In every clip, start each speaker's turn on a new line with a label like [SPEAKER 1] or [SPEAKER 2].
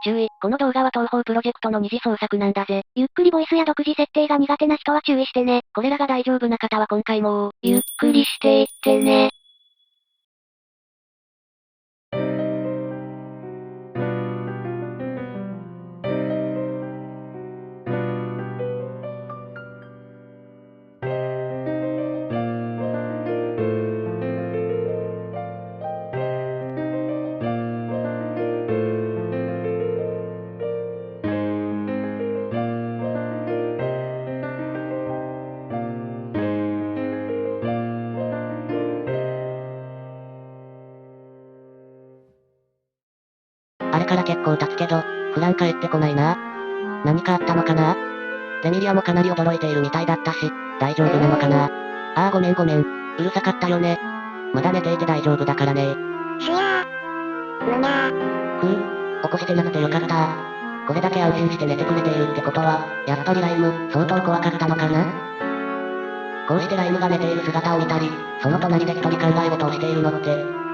[SPEAKER 1] 注意、この動画は東方プロジェクトの二次創作なんだぜ。
[SPEAKER 2] ゆっくりボイスや独自設定が苦手な人は注意してね。
[SPEAKER 1] これらが大丈夫な方は今回も
[SPEAKER 2] ゆっくりしていってね。
[SPEAKER 3] あれから結構経つけど、フラン帰ってこないな。何かあったのかな？レミリアもかなり驚いているみたいだったし、大丈夫なのかな？ああごめん。うるさかったよね。まだ寝ていて大丈夫だからね。
[SPEAKER 2] しやー。むにゃ
[SPEAKER 3] ー。起こしてなくてよかった。これだけ安心して寝てくれているってことは、やっぱりライム、相当怖かったのかな？こうしてライムが寝ている姿を見たり、その隣で一人考え事をしているのって、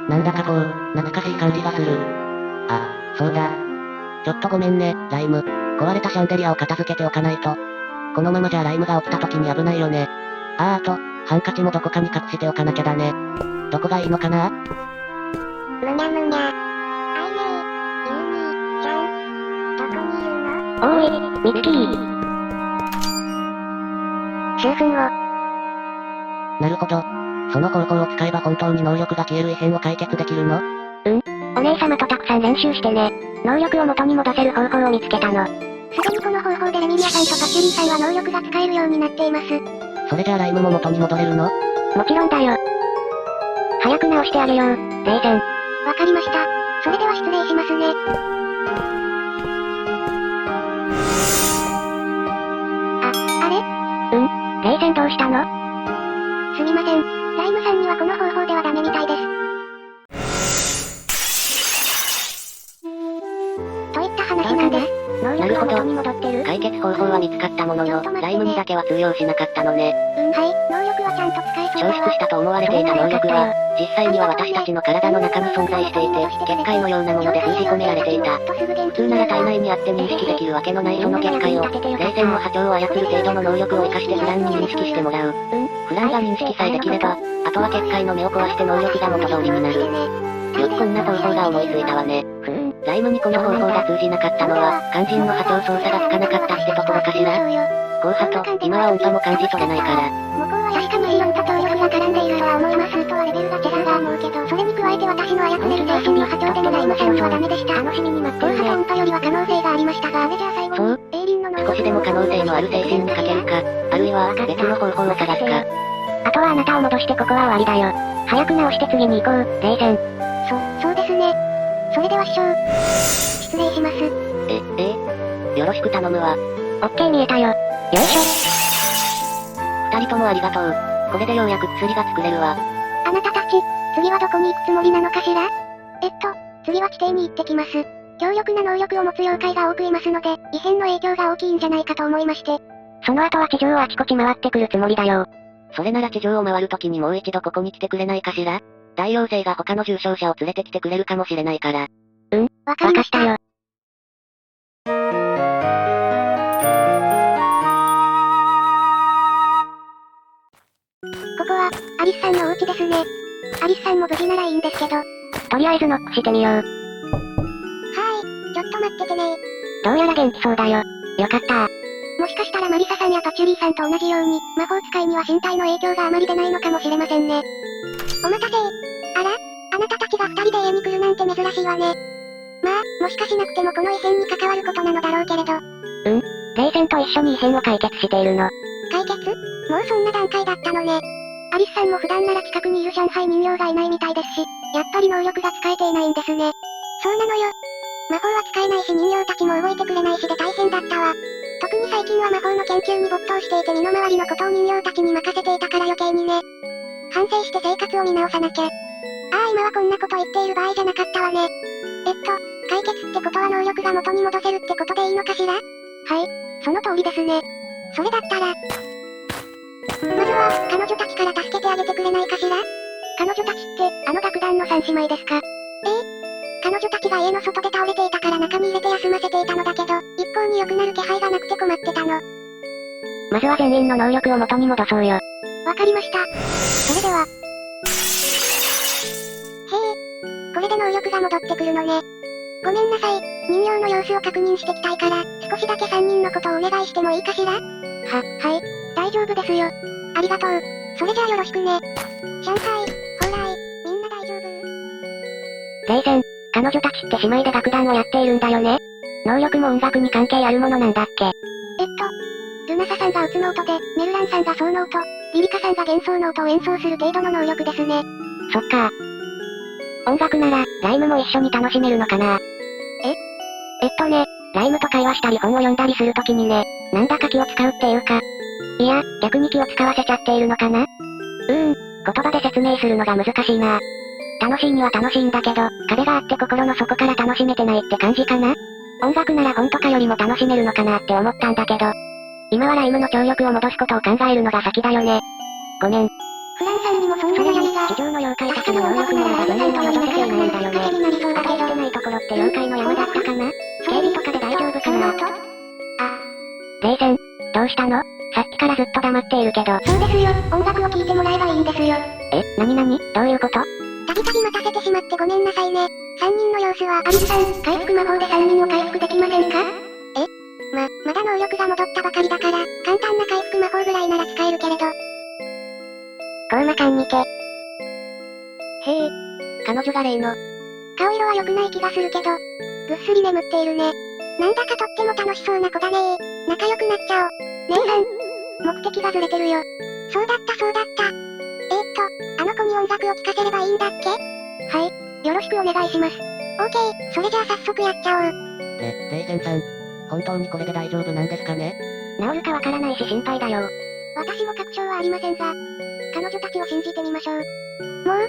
[SPEAKER 3] なんだかこう、懐かしい感じがする。あ、そうだ。ちょっとごめんね、ライム。壊れたシャンデリアを片付けておかないと。このままじゃライムが起きた時に危ないよね。あと、ハンカチもどこかに隠しておかなきゃだね。どこがいいのかな？
[SPEAKER 2] むにゃ。あいねー、ユーミーちゃん。どこにいるの？おーい、ミッキー。数分後。
[SPEAKER 3] なるほど。その方法を使えば本当に能力が消える異変を解決できるの？
[SPEAKER 2] お姉様とたくさん練習してね。能力を元に戻せる方法を見つけたの。すでにこの方法でレミリアさんとパチュリーさんは能力が使えるようになっています。
[SPEAKER 3] それじゃあライムも元に戻れるの？
[SPEAKER 2] もちろんだよ。早く直してあげよう、レイゼン。わかりました。それでは失礼しますね。あれ？レイゼンどうしたの？すみません。ライムさんにはこの方法ではダメみたいです。といった話なんです。能力が元に戻ってる？
[SPEAKER 1] 解決方法は見つかったものの、ライムにだけは通用しなかったのね。
[SPEAKER 2] はい、能力はちゃんと使えそうだ
[SPEAKER 1] 消失したと思われていた能力は、実際には私たちの体の中に存在していて、結界のようなもので封じ込められていた。普通なら体内にあって認識できるわけのないその結界を、冷戦の波長を操る程度の能力を活かしてフランに認識してもらう。フランが認識さえできれば、あとは結界の目を壊して能力が元通りになる。よくこんな方法が思いついたわね。ライムにこの方法が通じなかったのは、肝心の波長操作がつかなかったってところかしら？後波と、今は音波も感じ取れないから。
[SPEAKER 2] 確かにイオンと動力が絡んでいるとは思います。とはレベルがチェスが思うけど、それに加えて私の操れる精神の波長でもライムチャンスはダメでした。楽しみに待ってるね。後波と音波よりは可能性がありましたが、じゃあ最後。
[SPEAKER 1] そう？
[SPEAKER 2] エイリンの能力。
[SPEAKER 1] 少しでも可能性のある精神にかけるか、あるいは、別の方法を探すか。
[SPEAKER 2] あとはあなたを戻してここは終わりだよ。早く直して次に行こう、レイゼン。そうですね。それでは師匠。失礼します。
[SPEAKER 1] よろしく頼むわ。
[SPEAKER 2] オッケー見えたよ。よいしょ。
[SPEAKER 1] 二人ともありがとう。これでようやく薬が作れるわ。
[SPEAKER 2] あなたたち、次はどこに行くつもりなのかしら？次は地底に行ってきます。強力な能力を持つ妖怪が多くいますので、異変の影響が大きいんじゃないかと思いまして。その後は地上をあちこち回ってくるつもりだよ。
[SPEAKER 1] それなら地上を回るときにもう一度ここに来てくれないかしら？大妖精が他の重傷者を連れてきてくれるかもしれないから。
[SPEAKER 2] わかりましたよ。ここは、アリスさんのお家ですね。アリスさんも無事ならいいんですけど。とりあえずノックしてみよう。はーい、ちょっと待っててね。どうやら元気そうだよ。よかった。もしかしたらマリサさんやパチュリーさんと同じように、魔法使いには身体の影響があまり出ないのかもしれませんね。お待たせ。あら？あなたたちが二人で家に来るなんて珍しいわね。まあ、もしかしなくてもこの異変に関わることなのだろうけれど。レイゼンと一緒に異変を解決しているの。解決？もうそんな段階だったのね。アリスさんも普段なら近くにいる上海人形がいないみたいですし、やっぱり能力が使えていないんですね。そうなのよ。魔法は使えないし人形たちも動いてくれないしで大変だったわ。特に最近は魔法の研究に没頭していて身の回りのことを人形たちに任せていたから余計にね。反省して生活を見直さなきゃ。今はこんなこと言っている場合じゃなかったわね。解決ってことは能力が元に戻せるってことでいいのかしら？はい、その通りですね。それだったら、まずは、彼女たちから助けてあげてくれないかしら？彼女たちって、あの楽団の三姉妹ですか？彼彼女たちが家の外で倒れていたから中に入れて休ませていたのだけど、一向に良くなる気配がなくて困ってたの。
[SPEAKER 3] まずは全員の能力を元に戻そうよ。
[SPEAKER 2] わかりました。それでは。これで能力が戻ってくるのね。ごめんなさい。人形の様子を確認してきたいから、少しだけ3人のことをお願いしてもいいかしら？はい。大丈夫ですよ。ありがとう。それじゃあよろしくね。上海、蓬莱、みんな大丈夫？
[SPEAKER 3] レイゼン、彼女たちって姉妹で楽団をやっているんだよね。能力も音楽に関係あるものなんだっけ？
[SPEAKER 2] ルナサさんが打つノートで、メルランさんが奏ノート、リリカさんが幻想ノートを演奏する程度の能力ですね。
[SPEAKER 3] そっか。音楽なら、ライムも一緒に楽しめるのかな？ライムと会話したり本を読んだりするときにね、なんだか気を使うっていうか。いや、逆に気を使わせちゃっているのかな？言葉で説明するのが難しいな。楽しいには楽しいんだけど、壁があって心の底から楽しめてないって感じかな？音楽なら本とかよりも楽しめるのかなって思ったんだけど。今はライムの聴力を戻すことを考えるのが先だよね。ごめん。
[SPEAKER 2] フランさんにもそんな悩みが。
[SPEAKER 3] 地上の妖怪たちの能力ならば文面と戻せていないんだよね。当たってないところって妖怪の山だったかな？警備とかで大丈夫かな？レイゼン、どうしたの？さっきからずっと黙っているけど。
[SPEAKER 2] そうですよ、音楽を聴いてもらえばいいんですよ。
[SPEAKER 3] なにどういうこと？
[SPEAKER 2] たびたび待たせてしまってごめんなさいね。3人の様子はアリスさん、回復魔法で3人を回復できませんか？まだ能力が戻ったばかりだから、簡単な回復魔法ぐらいなら使えるけれど。
[SPEAKER 3] コウマ缶にて。
[SPEAKER 1] 彼女が例の。
[SPEAKER 2] 顔色は良くない気がするけど、ぐっすり眠っているね。なんだかとっても楽しそうな子だねー。仲良くなっちゃおう。姉さん、目的がずれてるよ。そうだった。あの子に音楽を聴かせればいいんだっけ？はい、よろしくお願いします。オーケー、それじゃあ早速やっちゃおう。
[SPEAKER 3] レイゼンさん、本当にこれで大丈夫なんですかね？治るかわからないし心配だよ。
[SPEAKER 2] 私も確証はありませんが、彼女たちを信じてみましょう。もう、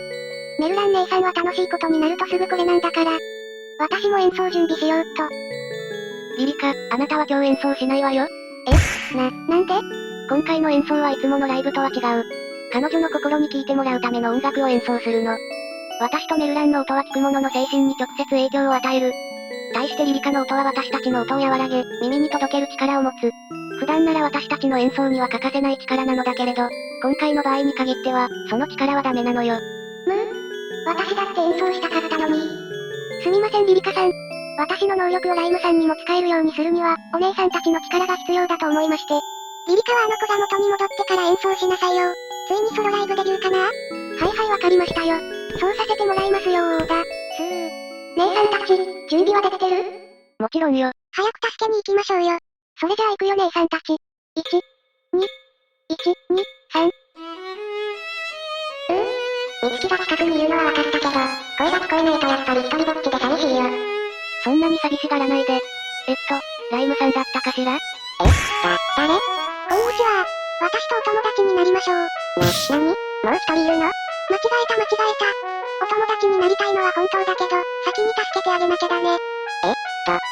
[SPEAKER 2] メルラン姉さんは楽しいことになるとすぐこれなんだから。私も演奏準備しようっと。
[SPEAKER 1] リリカ、あなたは今日演奏しないわよ。
[SPEAKER 2] なんで？
[SPEAKER 1] 今回の演奏はいつものライブとは違う。彼女の心に聴いてもらうための音楽を演奏するの。私とメルランの音は聴く者の精神に直接影響を与える。対してリリカの音は私たちの音を和らげ、耳に届ける力を持つ。普段なら私たちの演奏には欠かせない力なのだけれど、今回の場合に限っては、その力はダメなのよ。
[SPEAKER 2] 私だって演奏したかったのに。すみませんリリカさん。私の能力をライムさんにも使えるようにするには、お姉さんたちの力が必要だと思いまして。リリカはあの子が元に戻ってから演奏しなさいよ。ついにソロライブデビューかな？はいわかりましたよ。そうさせてもらいますよ姉さんたち、準備はできてる？
[SPEAKER 1] もちろんよ。
[SPEAKER 2] 早く助けに行きましょうよ。それじゃあ行くよ姉さんたち。1、2、3。美月が近くにいるのは分かったけど、声が聞こえないとやっぱり一人ぼっちで寂しいよ。
[SPEAKER 1] そんなに寂しがらないで。ライムさんだったかしら？
[SPEAKER 2] 誰？こんにちは。私とお友達になりましょう。なに？もう一人いるの？間違えた。お友達になりたいのは本当だけど、先に助けてあげなきゃだね。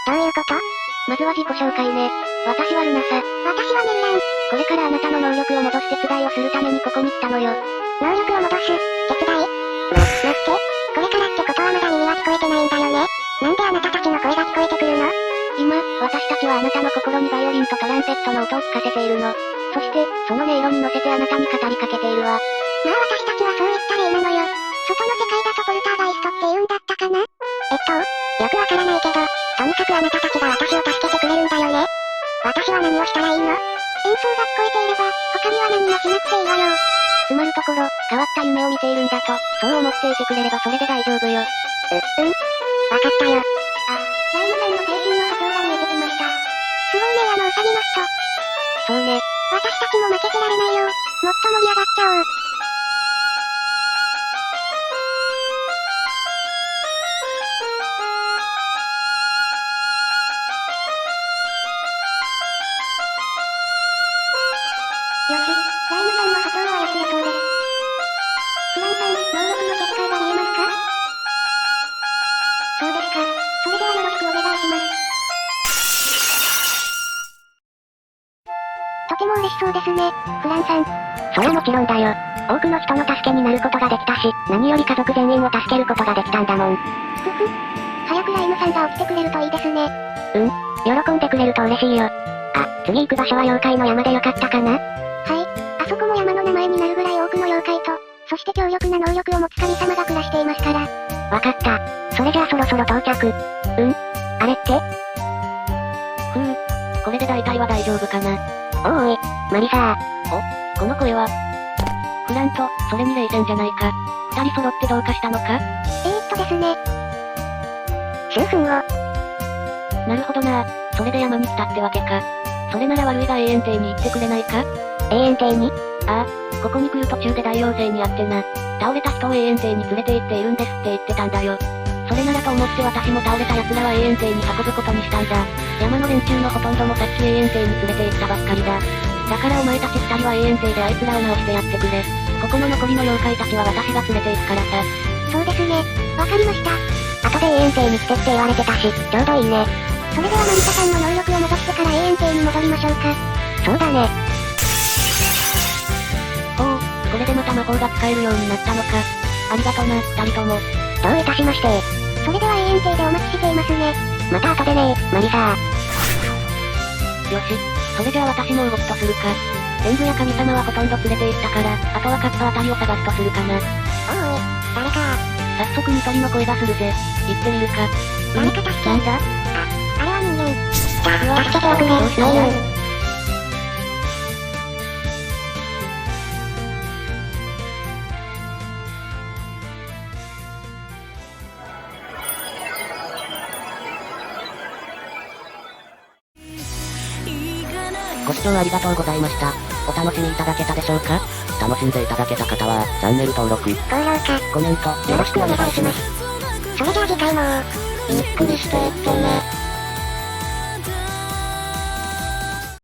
[SPEAKER 2] どういうこと？
[SPEAKER 1] まずは自己紹介ね。私はルナサ。
[SPEAKER 2] 私はメルラン。
[SPEAKER 1] これからあなたの能力を戻す手伝いをするためにここに来たのよ。
[SPEAKER 2] 能力を戻す？手伝い？待って。これからってことはまだ耳は聞こえてないんだよね。なんであなたたちの声が聞こえてくるの？
[SPEAKER 1] 今、私たちはあなたの心にバイオリンとトランペットの音を聞かせているの。そして、その音色に乗せてあなたに語りかけているわ。
[SPEAKER 2] まあ私たちはそういった例なのよ。外の世界だとポルターガイストって言うんだったかな？よくわからないけど、とにかくあなたたちが私を助けてくれるんだよね。私は何をしたらいいの？演奏が聞こえていれば、他には何もしなくていいわよ。
[SPEAKER 1] つまるところ、変わった夢を見ているんだと、そう思っていてくれればそれで大丈夫よ。
[SPEAKER 2] わかったよ。ライムさんの精神の波長が見えてきました。すごいねウサギの人。
[SPEAKER 1] そうね。
[SPEAKER 2] 私たちも負けてられないよ。もっと盛り上がっちゃおう。よし、ライムさんの波長は操れそうです。フランさん、能力の結界が見えますか？そうですか。それではよろしくお願いします。とても嬉しそうですね、フランさん。
[SPEAKER 3] それはもちろんだよ。多くの人の助けになることができたし、何より家族全員を助けることができたんだもん。
[SPEAKER 2] は早くライムさんが起きてくれるといいですね。
[SPEAKER 3] 喜んでくれると嬉しいよ。あ、次行く場所は妖怪の山でよかったかな？
[SPEAKER 2] はい。あそこも山の名前になるぐらい多くの妖怪と、そして強力な能力を持つ神様が暮らしていますから。
[SPEAKER 3] わかった。それじゃあそろそろ到着。あれって？
[SPEAKER 1] これで大体は大丈夫かな。
[SPEAKER 3] おい、マリサ
[SPEAKER 1] ー。この声は。フランと、それにレイセンじゃないか。二人揃ってどうかしたのか？
[SPEAKER 2] ですね。
[SPEAKER 3] 数分後。
[SPEAKER 1] なるほどな。それで山に来たってわけか。それなら悪いが永遠邸に行ってくれないか？
[SPEAKER 3] 永遠邸に？
[SPEAKER 1] ああ、ここに来る途中で大妖精に会ってな。倒れた人を永遠邸に連れて行っているんですって言ってたんだよ。それならと思って私も倒れた奴らは永遠邸に運ぶことにしたんだ。山の連中のほとんどもさっき永遠邸に連れて行ったばっかりだ。だからお前たち二人は永遠邸であいつらを直してやってくれ。ここの残りの妖怪たちは私が連れて行くからさ。
[SPEAKER 2] そうですね。わかりました。
[SPEAKER 3] 後で永遠邸に来てって言われてたし、ちょうどいいね。
[SPEAKER 2] それではマリサさんの能力を戻してから永遠邸に戻りましょうか。
[SPEAKER 3] そうだね。
[SPEAKER 1] おお、これでまた魔法が使えるようになったのか。ありがとな、二人とも。
[SPEAKER 3] どういたしまして。
[SPEAKER 2] それでは永遠邸でお待ちしていますね。
[SPEAKER 3] また後でねマリサ
[SPEAKER 1] よし、それじゃあ私の動きとするか。天狗や神様はほとんど連れて行ったから、あとはカッパあたりを探すとするかな。
[SPEAKER 2] おい、誰か。
[SPEAKER 1] 早速ニトリの声がするぜ。行ってみるか。
[SPEAKER 2] 誰か助け。
[SPEAKER 1] なんだ？
[SPEAKER 2] あれは人間。
[SPEAKER 3] じゃあ、助けておくれ。
[SPEAKER 1] どうしたんだ？ご視聴ありがとうございました。お楽しみいただけたでしょうか？楽しんでいただけた方は、チャンネル登録、
[SPEAKER 2] 高評価、
[SPEAKER 1] コメント、よろしくお願いします。
[SPEAKER 2] それじゃあ次回も、
[SPEAKER 3] ゆっくりしていってね。